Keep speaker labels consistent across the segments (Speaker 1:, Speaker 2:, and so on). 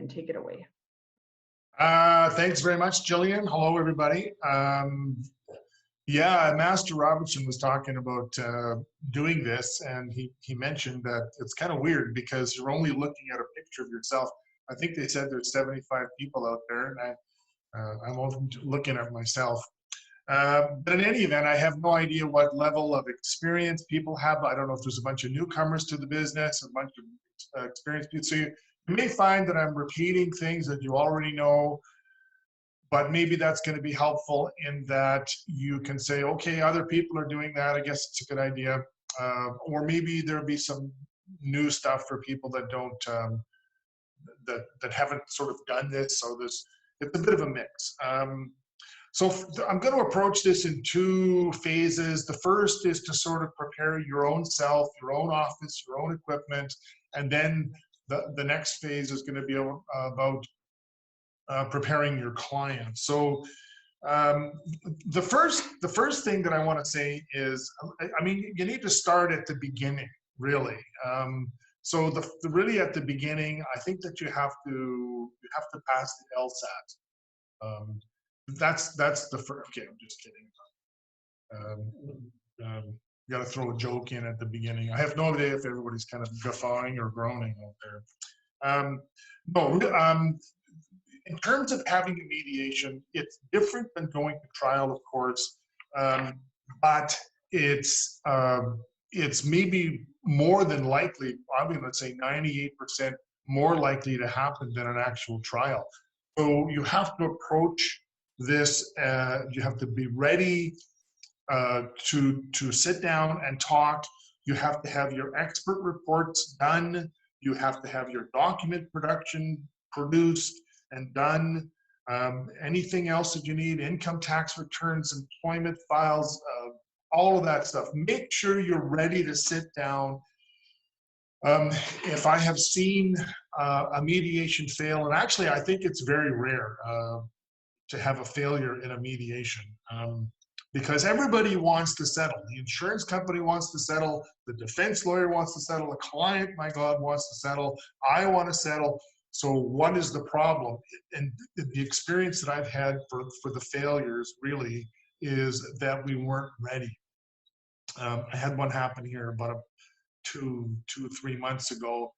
Speaker 1: can take it away.
Speaker 2: Thanks very much, Jillian. Hello, everybody. Yeah, Master Robertson was talking about doing this, and he mentioned that it's kind of weird because you're only looking at a picture of yourself. I think they said there's 75 people out there, and I'm only looking at myself. But in any event, I have no idea what level of experience people have. I don't know if there's a bunch of newcomers to the business, a bunch of experienced people. So you may find that I'm repeating things that you already know, but maybe that's going to be helpful in that you can say, okay, other people are doing that. I guess it's a good idea. Or maybe there'll be some new stuff for people that don't, that haven't sort of done this. So it's a bit of a mix. So I'm going to approach this in two phases. The first is to sort of prepare your own self, your own office, your own equipment. And then the next phase is going to be about preparing your clients. So the first thing that I want to say is, I mean, you need to start at the beginning, really. So really at the beginning, I think that you have to pass the LSAT. That's the first. Okay, I'm just kidding. You got to throw a joke in at the beginning. I have no idea if everybody's kind of guffawing or groaning out there. In terms of having a mediation, it's different than going to trial, of course, but it's maybe more than likely, I'm going to say 98% more likely to happen than an actual trial. So you have to approach this, you have to be ready to sit down and talk. You have to have your expert reports done. You have to have your document production produced and done. Anything else that you need, income tax returns, employment files, all of that stuff. Make sure you're ready to sit down. If I have seen a mediation fail, and actually I think it's very rare to have a failure in a mediation, because everybody wants to settle. The insurance company wants to settle, the defense lawyer wants to settle, the client, my God, wants to settle, I want to settle. So what is the problem? And the experience that I've had for the failures really is that we weren't ready. I had one happen here about 2 or 3 months ago,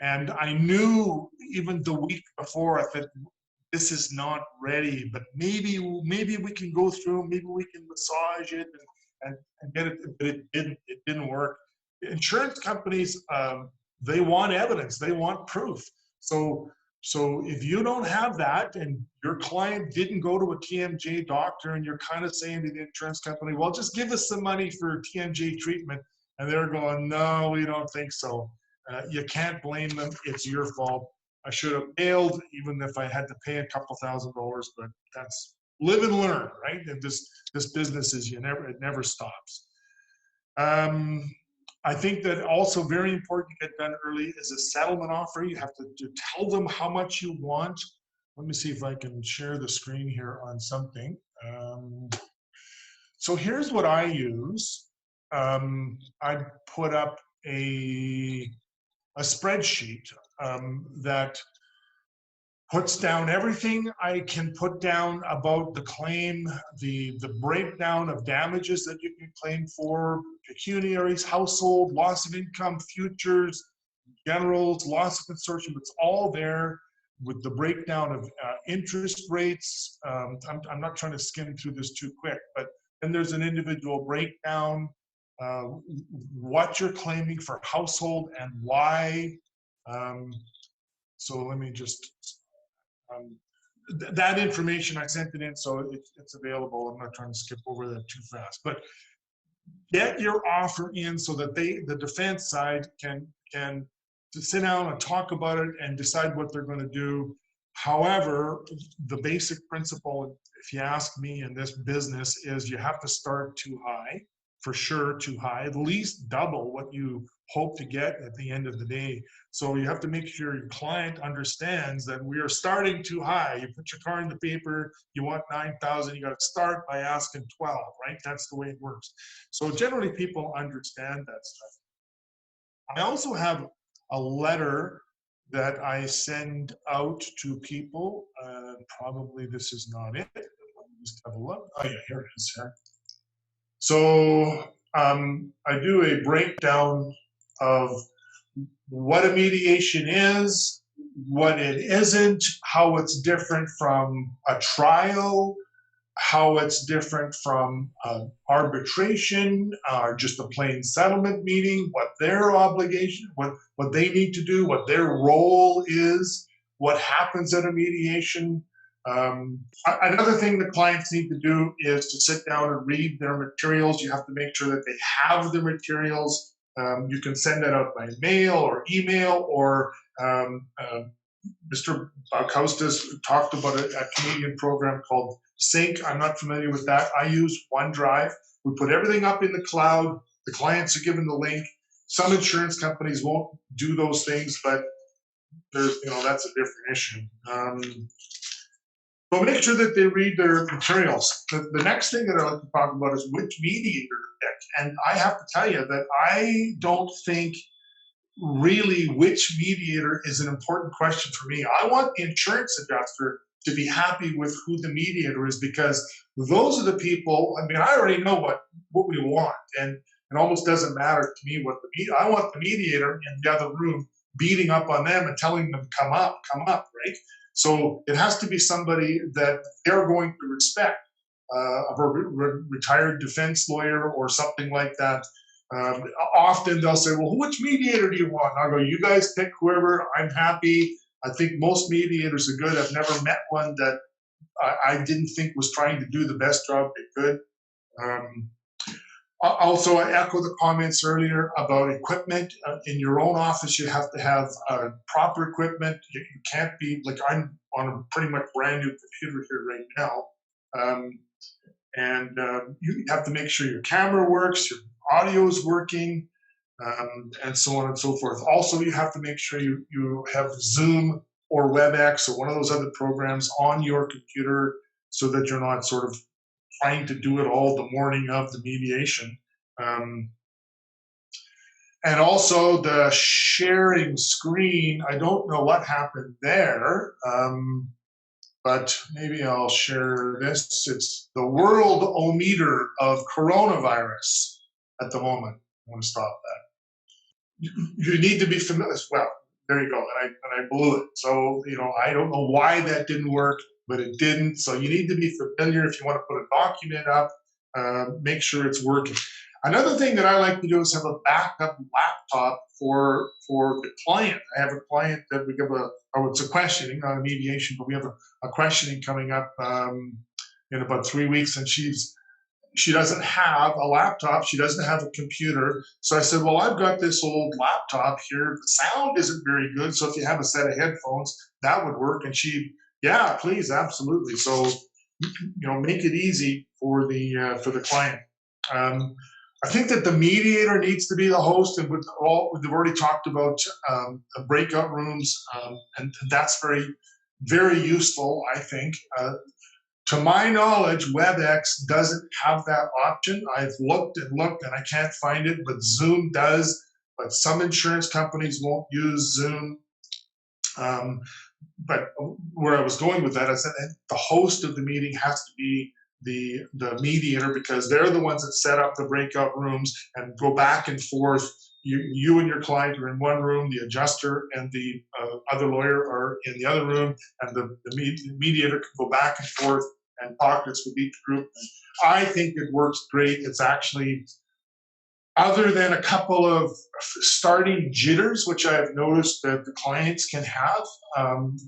Speaker 2: and I knew even the week before, I thought, this is not ready, but maybe we can go through, maybe we can massage it and get it, but it didn't work. Insurance companies, they want evidence, they want proof. So if you don't have that and your client didn't go to a TMJ doctor and you're kind of saying to the insurance company, well, just give us some money for TMJ treatment, and they're going, no, we don't think so. You can't blame them, it's your fault. I should have bailed even if I had to pay a couple $1,000, but that's live and learn, right? And this business is, it never stops. I think that also very important to get done early is a settlement offer. You have to tell them how much you want. Let me see if I can share the screen here on something. So here's what I use. I put up a spreadsheet that puts down everything I can put down about the claim, the breakdown of damages that you can claim for, pecuniaries, household, loss of income, futures, generals, loss of consortium. It's all there with the breakdown of interest rates. I'm not trying to skim through this too quick, but then there's an individual breakdown, what you're claiming for household and why. So let me just, that information, I sent it in, so it's available. I'm not trying to skip over that too fast, but get your offer in so that the defense side can sit down and talk about it and decide what they're going to do. However, the basic principle, if you ask me in this business, is you have to start too high, for sure too high, at least double what you hope to get at the end of the day. So you have to make sure your client understands that we are starting too high. You put your car in the paper, you want 9,000, you got to start by asking 12, right? That's the way it works. So generally people understand that stuff. I also have a letter that I send out to people. Probably this is not it. Let me just have a look. Oh yeah, here it is. Here. So I do a breakdown of what a mediation is, what it isn't, how it's different from a trial, how it's different from arbitration or just a plain settlement meeting, what their obligation, what they need to do, what their role is, what happens at a mediation. Another thing the clients need to do is to sit down and read their materials. You have to make sure that they have the materials. You can send that out by mail or email, or Mr. Costas talked about a Canadian program called Sync. I'm not familiar with that. I use OneDrive. We put everything up in the cloud. The clients are given the link. Some insurance companies won't do those things, but there's, that's a different issue. So make sure that they read their materials. The next thing that I like to talk about is which mediator to pick. And I have to tell you that I don't think really which mediator is an important question for me. I want the insurance adjuster to be happy with who the mediator is, because those are the people. I mean, I already know what we want, and it almost doesn't matter to me what I want the mediator in the other room beating up on them and telling them come up, right? So it has to be somebody that they're going to respect, a retired defense lawyer or something like that. Often they'll say, well, which mediator do you want? And I'll go, you guys pick whoever. I'm happy. I think most mediators are good. I've never met one that I didn't think was trying to do the best job they could. Also, I echo the comments earlier about equipment. In your own office, you have to have proper equipment. You can't be, like, I'm on a pretty much brand new computer here right now. You have to make sure your camera works, your audio is working, and so on and so forth. Also, you have to make sure you have Zoom or WebEx or one of those other programs on your computer, so that you're not sort of trying to do it all the morning of the mediation. And also the sharing screen, I don't know what happened there, but maybe I'll share this. It's the world-o-meter of coronavirus at the moment. I want to stop that. You need to be familiar. Well, there you go. And I blew it. So, I don't know why that didn't work, but it didn't. So you need to be familiar if you want to put a document up, make sure it's working. Another thing that I like to do is have a backup laptop for the client. I have a client that we give it's a questioning, not a mediation, but we have a questioning coming up in about 3 weeks, and she doesn't have a laptop. She doesn't have a computer. So I said, well, I've got this old laptop here. The sound isn't very good. So if you have a set of headphones, that would work. And yeah, please, absolutely. So, make it easy for the client. I think that the mediator needs to be the host, and we've already talked about breakout rooms, and that's very, very useful, I think. To my knowledge, WebEx doesn't have that option. I've looked and I can't find it, but Zoom does. But some insurance companies won't use Zoom. But where I was going with that, I said the host of the meeting has to be the mediator, because they're the ones that set up the breakout rooms and go back and forth. You and your client are in one room, the adjuster and the other lawyer are in the other room, and the mediator can go back and forth and talk with each group. I think it works great. It's actually, other than a couple of starting jitters, which I've noticed that the clients can have, and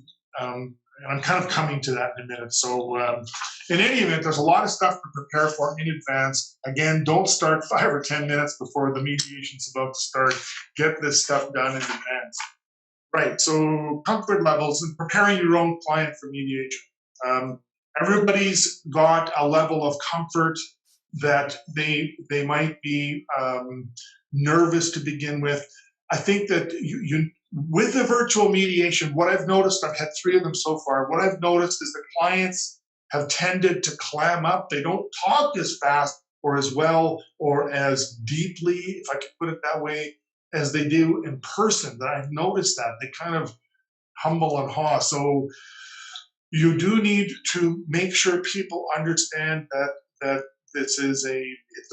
Speaker 2: I'm kind of coming to that in a minute. So in any event, there's a lot of stuff to prepare for in advance. Again, don't start 5 or 10 minutes before the mediation's about to start. Get this stuff done in advance. Right, so comfort levels and preparing your own client for mediation. Everybody's got a level of comfort that they might be nervous to begin with. I think that you with the virtual mediation, what I've noticed, I've had 3 of them so far, what I've noticed is the clients have tended to clam up. They don't talk as fast or as well or as deeply, if I can put it that way, as they do in person. That I've noticed that. They kind of humble and haw. So you do need to make sure people understand that this is it's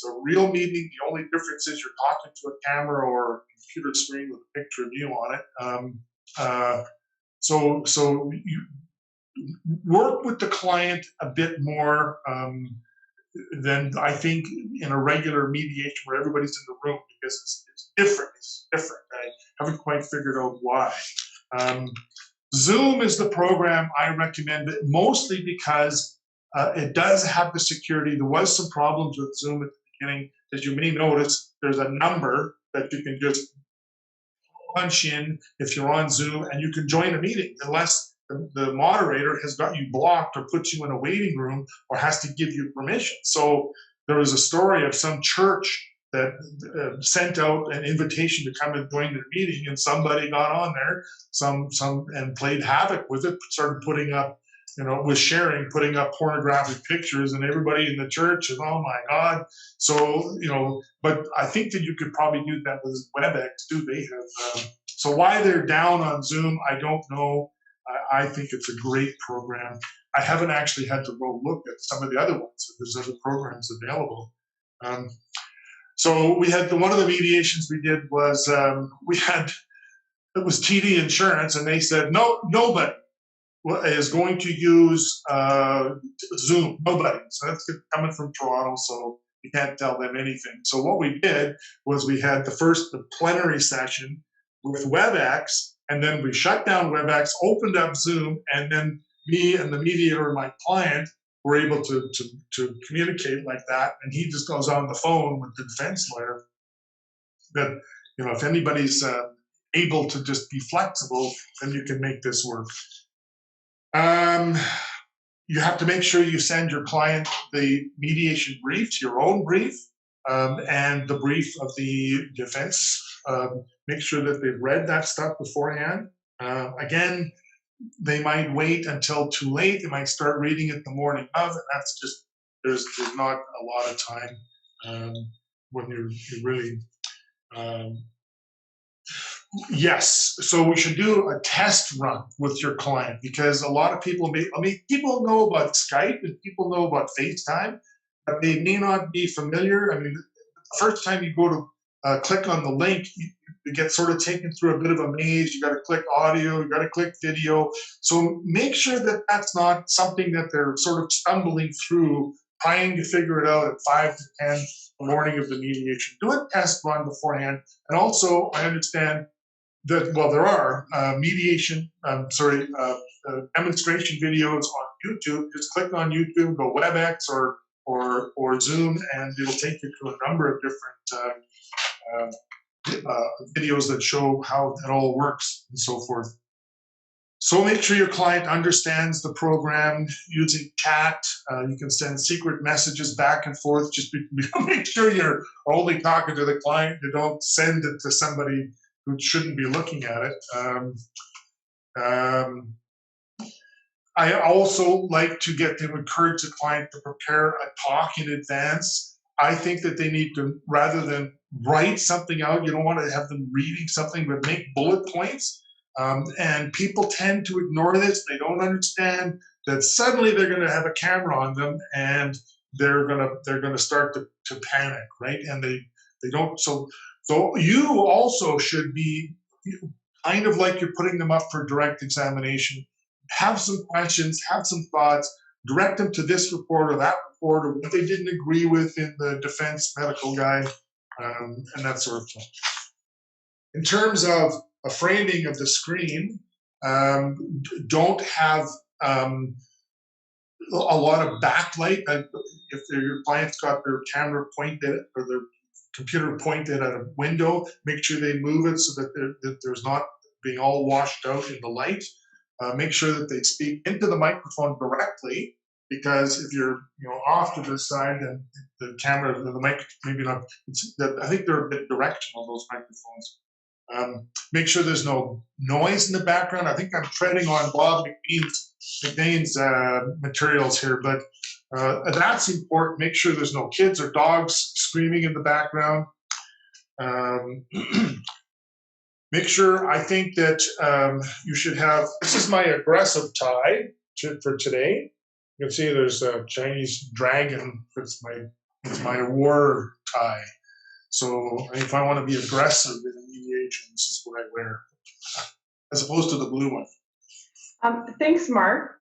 Speaker 2: a real meeting. The only difference is you're talking to a camera or a computer screen with a picture of you on it. So you work with the client a bit more than I think in a regular mediation where everybody's in the room, because it's different. It's different. I haven't quite figured out why. Zoom is the program I recommend, it mostly because it does have the security. There was some problems with Zoom at the beginning. As you may notice, there's a number that you can just punch in if you're on Zoom, and you can join a meeting unless the moderator has got you blocked or puts you in a waiting room or has to give you permission. So there was a story of some church that sent out an invitation to come and join their meeting, and somebody got on there, and played havoc with it, started putting up, putting up pornographic pictures, and everybody in the church is, oh my God. So, but I think that you could probably do that with WebEx too. They have, so why they're down on Zoom, I don't know. I think it's a great program. I haven't actually had to go look at some of the other ones. There's other programs available. So we had one of the mediations we did was it was TD Insurance, and they said nobody is going to use Zoom. Nobody. So that's coming from Toronto, so you can't tell them anything. So what we did was we had the plenary session with WebEx, and then we shut down WebEx, opened up Zoom, and then me and the mediator and my client were able to communicate like that. And he just goes on the phone with the defense lawyer that, if anybody's able to just be flexible, then you can make this work. You have to make sure you send your client the mediation brief, your own brief, and the brief of the defense. Make sure that they've read that stuff beforehand. Again, they might wait until too late. They might start reading it the morning of, and that's just, there's not a lot of time when you're really, yes. So we should do a test run with your client, because a lot of people people know about Skype and people know about FaceTime, but they may not be familiar. I mean, the first time you go to click on the link, you get sort of taken through a bit of a maze. You got to click audio, you got to click video. So make sure that that's not something that they're sort of stumbling through, trying to figure it out at 5 to 10 the morning of the mediation. Do a test run beforehand. And also, I understand that, well, there are demonstration videos on YouTube. Just click on YouTube, go WebEx or Zoom, and it'll take you to a number of different videos that show how it all works and so forth. So make sure your client understands the program using chat. You can send secret messages back and forth. Just make sure you're only talking to the client. You don't send it to somebody who shouldn't be looking at it. I also like to encourage the client to prepare a talk in advance. I think that they need to, rather than write something out, you don't want to have them reading something, but make bullet points. And people tend to ignore this. They don't understand that suddenly they're going to have a camera on them, and they're going to start to panic, right? And they don't. So you also should be kind of like you're putting them up for direct examination. Have some questions, have some thoughts, direct them to this report or that report, or what they didn't agree with in the defense medical guide, and that sort of thing. In terms of a framing of the screen, don't have a lot of backlight. If your client's got their camera pointed or their computer pointed at a window, make sure they move it so that there's not being all washed out in the light. Make sure that they speak into the microphone directly, because if you're off to the side, and the camera, the mic, maybe not. I think they're a bit directional, those microphones. Make sure there's no noise in the background. I think I'm treading on Bob McBain's materials here, but that's important. Make sure there's no kids or dogs screaming in the background. make sure, I think that you should have, this is my aggressive tie for today. You can see there's a Chinese dragon. It's my war tie. So if I want to be aggressive in a mediation, this is what I wear, as opposed to the blue one.
Speaker 1: Thanks, Mark.